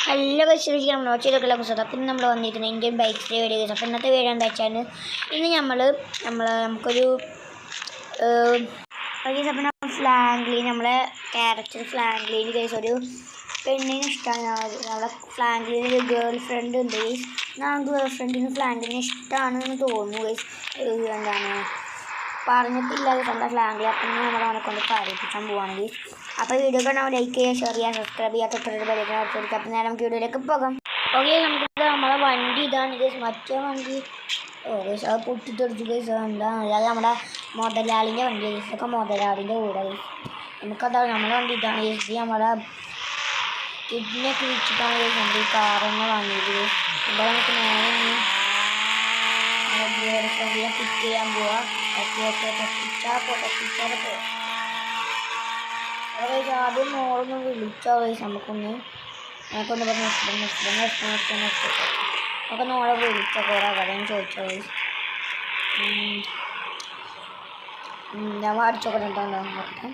നല്ല പരിശോധിച്ച് നമ്മൾ നോക്കിയൊക്കെയുള്ള പുസ്തകം. അപ്പം നമ്മൾ വന്നിരിക്കുന്നത് ഇന്ത്യൻ ബൈക്സിലെ വീഡിയോ. അപ്പോൾ ഇന്നത്തെ വീഡിയോ എന്താ വെച്ചാൽ ഇന്ന് നമുക്കൊരു ഫ്ലാങ്ക്ലിൻ നമ്മളെ ക്യാരക്ടർ ഫ്ലാങ്ക്ലിൻ കേസ് ഒരു പെണ്ണിന് ഇഷ്ടമാണ്. നമ്മളെ ഫ്ലാങ്ക്ലിന് ഒരു ഗേൾ ഫ്രണ്ട് ഉണ്ട് കേസ്. ഗേൾ ഫ്രണ്ടിന് ഫ്ലാങ്ക്ലിന് ഇഷ്ടമാണെന്ന് തോന്നുന്നു കേസ്. എന്താണ് പറഞ്ഞിട്ടില്ല നമ്മുടെ ഫ്ലാങ്ക്ലിൻ. അപ്പം നമ്മൾ അവനെ കൊണ്ട് പറയിപ്പിക്കാൻ പോവാണെങ്കിൽ. അപ്പോൾ വീഡിയോ കാണാൻ ലൈക്ക് ചെയ്യുക, ഷെയർ ചെയ്യുക, സബ്സ്ക്രൈബ് ചെയ്യുക, തൊട്ടടുത്ത് ബെല്ലൈക്കൺ കൊടുക്കുക. അപ്പം നേരം നമുക്ക് വീഡിയോയിലേക്ക് പോകാം. ഓക്കെ, നമുക്ക് നമ്മളെ വണ്ടി ഇതാണ് കേസ്. മറ്റേ വണ്ടി കേസ് അത് പൊട്ടിത്തെറിച്ച് കേസ്. എന്താണ് അതായത് നമ്മുടെ മുതലാളിൻ്റെ വണ്ടി കേസ്. ഇതൊക്കെ മുതലാളിൻ്റെ കൂടെ കേസ്. നമുക്കതാണ് നമ്മുടെ വണ്ടി ഇതാണ് കേസ്. ഇത് നമ്മുടെ കിഡ്നിയൊക്കെ വിളിച്ചിട്ടാണ് കേസ് നമ്മൾ ഈ കാറൊന്ന് വാങ്ങിയത് കേസ്. ഇവിടെ നമുക്ക് നേരെ ഫിറ്റ് ചെയ്യാൻ പോവാം. ആദ്യം മോളൊന്ന് വിളിച്ചോ കേസ്. നമുക്കൊന്ന് പറഞ്ഞ് നമുക്ക് നോളെ വിളിച്ച കുറേ കഥയും ചോദിച്ചോ കേസ്. ഞാൻ അടിച്ചോക്കട്ടെ നോക്കട്ടെ.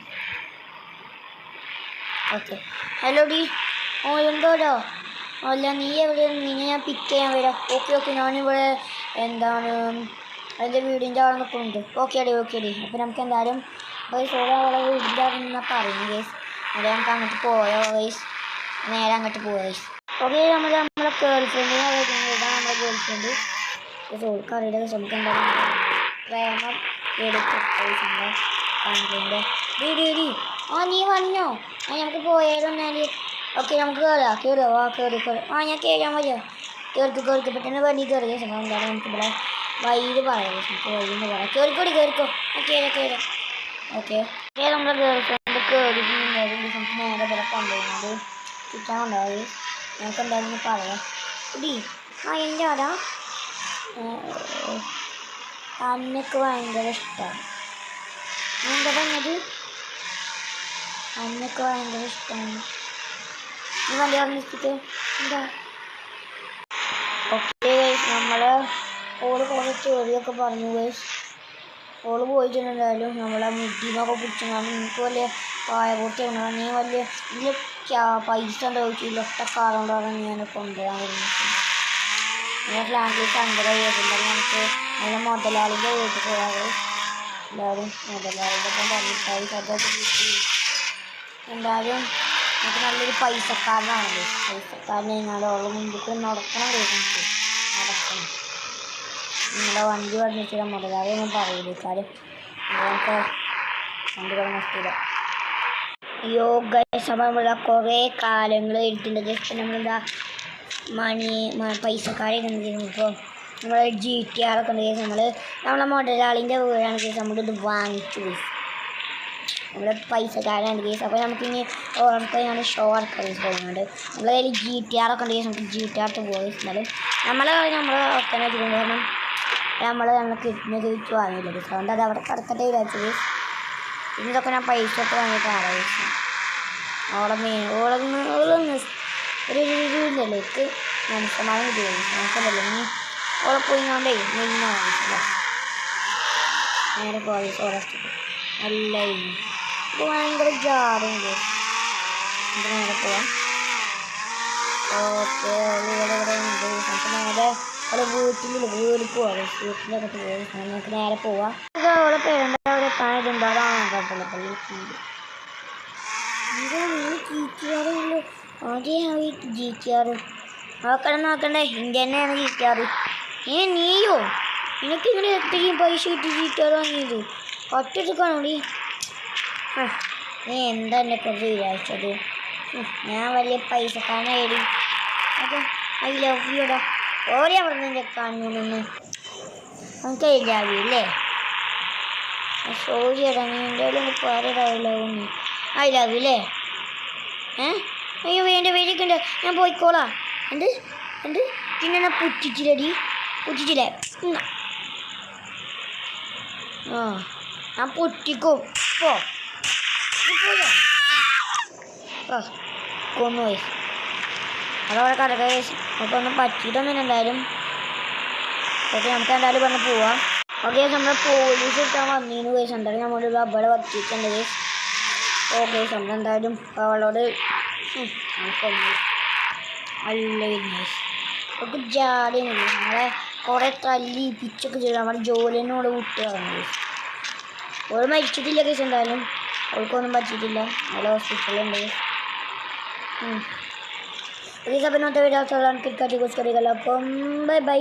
Okay, hello D. എന്തോരോ അല്ല, നീ എവിടെയാണ്? നിന്നെ ഞാൻ പിക്ക് ചെയ്യാൻ വരാം. ഓക്കെ, ഞാനിവിടെ എന്താണ് അതിൻ്റെ വീടിൻ്റെ അവിടെ നിൽക്കുന്നുണ്ട്. Okay D. അപ്പോൾ നമുക്ക് എന്തായാലും അവിടെ വീടിൻ്റെ അവിടെ നിന്നാൽ പറയുന്നു കേസ്. അവിടെ നമുക്ക് അങ്ങോട്ട് പോയോ കേസ്. നേരെ അങ്ങോട്ട് പോയോ കേസ്. ഓക്കെ, നമ്മളെ ഗേൾ ഫ്രണ്ടിനെ ഇതാണ് നമ്മുടെ ഗേൾ ഫ്രണ്ട്. സോൾക്കറിയുടെ നമുക്ക് എന്തായാലും പ്രേമം എടുത്തിട്ടുണ്ട് ഫ്ലാങ്ക്ലിൻ്റെ. ഡി നീ വന്നോ? നമുക്ക് പോയാലോ ഞാൻ. ഓക്കെ, നമുക്ക് കയറി. ഞാൻ കയറാൻ വയ്യോ. കേൾക്ക് പെട്ടെന്ന് വണ്ടി കയറിയ സമയം എന്താണ് നമുക്കിവിടെ വൈകി പറയാം. നമുക്ക് വൈകിന്ന് പറയാം. കേറിക്കോ. ഓക്കെ, നമ്മുടെ ഗേൾ ഫ്രണ്ട് കയറി നമുക്ക് നേരെ ഇവിടെ കൊണ്ടുപോകുന്നത് കിട്ടാൻ കൊണ്ടുപോയി. ഞങ്ങൾക്ക് എന്തായാലും പറയാം. ഡി എൻ്റെ ആടാ അന്നൊക്കെ ഭയങ്കര ഇഷ്ടമാണ്. എന്താ പറഞ്ഞത്? അന്നൊക്കെ ഭയങ്കര ഇഷ്ടമാണ്. നീ വണ്ടി പറഞ്ഞിട്ട് എന്താ? ഓക്കെ, നമ്മൾ കുറേ ചെറിയൊക്കെ പറഞ്ഞു കേസ്. പോയിട്ടുണ്ടായാലും നമ്മളെ മുദ്ദീമൊക്കെ പിടിച്ചാൽ എനിക്ക് വലിയ പ്രായപൂർത്തി ഉണ്ടാകും. നീ വലിയ പൈസ ഉണ്ടാവില്ല. ഒറ്റ കാറുകൊണ്ടാണ് ഞാൻ കൊണ്ടുവരാൻ വരുന്നത്. ഞാൻ ഫ്ലാങ്ക്ലിൻ സങ്കടം ചെയ്തിട്ടുണ്ടെങ്കിൽ നമുക്ക് നല്ല മുതലാളിൻ്റെ വീട്ടിൽ പോകാതെ എല്ലാവരും മുതലാളിൻ്റെ ഒപ്പം പറഞ്ഞിട്ടായി കഥയൊക്കെ കിട്ടി. എന്തായാലും നമുക്ക് നല്ലൊരു പൈസക്കാരനാണല്ലോ. പൈസക്കാരനെ കഴിഞ്ഞാൽ മുൻപിൽ നടക്കണം. നിങ്ങളുടെ വണ്ടി പറഞ്ഞിട്ട് മുതലാളി ഒന്നും പറയില്ല. കാര്യം നിങ്ങൾക്ക് വണ്ടി പറഞ്ഞിട്ടില്ല. യോഗ കുറേ കാലങ്ങൾ എടുത്തിട്ടുണ്ട്. ജസ്റ്റ് നമ്മളെന്താ പൈസക്കാരെ ഇപ്പോൾ നമ്മൾ GTR ഒക്കെ ഉണ്ട് കേസ്. നമ്മളെ മുതലാളിൻ്റെ വീടാണ് കേസ്. നമ്മളിത് വാങ്ങിച്ചു കേസ്. നമ്മൾ പൈസക്കാരാണ് കേസ്. അപ്പോൾ നമുക്കിനി ഓർമ്മ ഞാൻ ഷോ ആർക്കാൻ പോകുന്നുണ്ട്. നമ്മളെ കയ്യിൽ GTR ഒക്കെ ഉണ്ട് കേസ്. നമുക്ക് GTR പോയി നമ്മളെ ഒക്കെ വെച്ചിട്ടുണ്ട്. കാരണം നമ്മൾ കിഡ്നി ചോദിച്ചു വാങ്ങിയില്ല കേസ്. അതുകൊണ്ട് അത് അവിടെ കിടക്കട്ടെ വിചാരിച്ചു കേസ്. ഇതൊക്കെ ഞാൻ പൈസ ഒക്കെ വാങ്ങിയിട്ട് ആലോചിച്ചു. ഓളൊന്ന് ഒരു ഇതിലേക്ക് മനുഷ്യന്മാരും കിട്ടിയത് നമുക്കല്ലേ. ഇനി ഓളെ പോയിക്കൊണ്ടേ മിന്ന വാങ്ങിച്ചില്ല. നേരെ പോയി ഫോറസ്റ്റ് നല്ല ഇപ്പോൾ ഭയങ്കര ജാറുണ്ട്. നമുക്ക് നേരെ പോവാം. ഓക്കെ, ഇവിടെ ഉണ്ട്. നമുക്ക് നേരെ അവിടെ വീട്ടിൽ പോവാം. വീട്ടിൻ്റെ അകത്ത് പോയി നമുക്ക് നേരെ പോവാം. അവിടെ പേരുണ്ട്. അവിടെ കാണുന്നുണ്ട്. അതാണ് കുഴപ്പമില്ല. GTR നോക്കണ്ടേ. ഇന്ത്യ തന്നെയാണ് GTR. നീയോ നിനക്കിങ്ങനെ എത്രയും പൈസ കിട്ടി GTR വാങ്ങിയത്? ഒറ്റക്കാണോ നീ? നീ എന്താ എന്നെ കുറിച്ച് വിചാരിച്ചത്? ഞാൻ വലിയ പൈസക്കാരനായി. അതെ, ഐ ലവ് യുടാ. ഓരോ അവിടെ നിൻ്റെ കണ്ണൂന്ന് നമുക്ക് ഇല്ലാവില്ലേ? സോറി എടാ, നീ എൻ്റെ ഒന്ന് പറയാറാവില്ലാവുന്നു. ഐ ലവ് യു അല്ലേ? അയ്യോ വേണ്ട, വേണ്ടിക്കണ്ട, ഞാൻ പോയിക്കോളാം. എന്ത് പിന്നെ ഞാൻ പുറ്റിച്ചില്ലേ? ഞാൻ പൊട്ടിക്കും. പോയോ കൊന്നുപോയി. അതവിടെ കടക്ക കേസ്. നമുക്കൊന്നും പറ്റിയിട്ടൊന്നും എന്തായാലും. ഓക്കെ, നമുക്ക് എന്തായാലും പറഞ്ഞ് പോവാം. ഓക്കെ, നമ്മൾ പോലീസ് എടുക്കാൻ വന്നിരുന്നു കേസ്. എന്തായാലും നമ്മളൊരു അവിടെ വത്തിയിട്ടുണ്ട് കേസ്. ഓക്കെ, നമ്മളെന്തായാലും അവളോട് നമുക്കൊന്ന് അല്ല വരുന്നത് ഒക്കെ ജാടിയാണ് നമ്മളെ കുറേ തല്ലി പിച്ചൊക്കെ ചെയ്തു നമ്മുടെ ജോലിനോട് വിട്ട് കളഞ്ഞത്. ഓൾ മരിച്ചിട്ടില്ല കേസ് എന്തായാലും, അവൾക്കൊന്നും പറ്റിയിട്ടില്ല, അവളെ ഹോസ്പിറ്റലുണ്ട്. പ്ലീസ് അപ്പം ഇന്നത്തെ വീഡിയോ ക്രിക്കറ്റ് കുറിച്ച് അപ്പം ബൈ ബൈ.